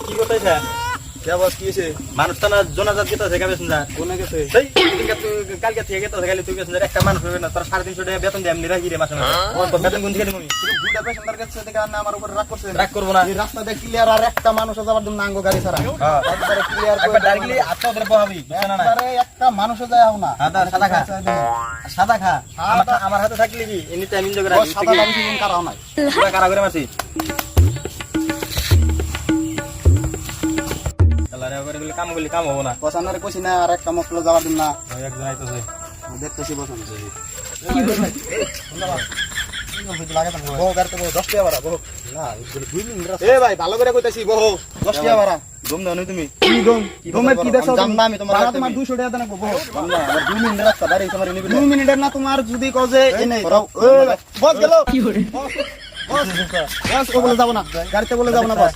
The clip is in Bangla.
কি করতেছে? কে বস কি হইছে? মানুষ তো না জনাজাত গেছে গাবে শুনজা। কোনে গেছে? এই দিনকে তুই কালকে থেকে গেছে খালি তুই গেছিস একটা মানুষ হবে না তোর 350 টাকা বেতন দিয়ে এমনি রাখি রে মাসে মাসে। ওর তো বেতন কোন থেকে দিমু? তুমি দুইটা পেশেন্টার কাছে থেকে না আমার উপর রাগ করছেন। রাগ করব না। এই রাস্তাতে ক্লিয়ার আর একটা মানুষ যাবার জন্য নাঙ্গো গাড়ি ছাড়া। হ্যাঁ একবারে ক্লিয়ার একবার ডাইরেক্টলি আত্মা ধরে বহাবি বুঝছ না না? একবারে একটা মানুষও যায় না। সাদা খা সাদা খা আমার হাতে থাকলে কি এমনি টাইম এনজয় করে ও সাদা গাড়ি কিন কারাও নাই। পুরো কারা করে মারছি আল্লাহরে করে বলে কাম হবে না। পছন্দের কইছি না আর একটা মকলো যাবার জন্য না। ওই একজন আইতাছে দেখতেছি বসন। কি বলে? বহু গাড়িতে বহু 10 টাকা ভাড়া বহু। না 2 মিনিট রাস্তা। এ ভাই ভালো করে কইতাছি বহু 10 টাকা ভাড়া। দম দাও নি তুমি কি গম? গমের কি দেখছো? জাম না আমি তোমার ভাড়া রাখতে তোমার দিই। 200 টাকা দেনা বহু। না আমার 2 মিনিট রাস্তা বাড়ি তোমার নিবি 2 মিনিটের না তোমার যদি কজে এনে ধরাও। বস গেল কি করে? বস ও বলে যাব না গাড়িতে বলে যাব না বস।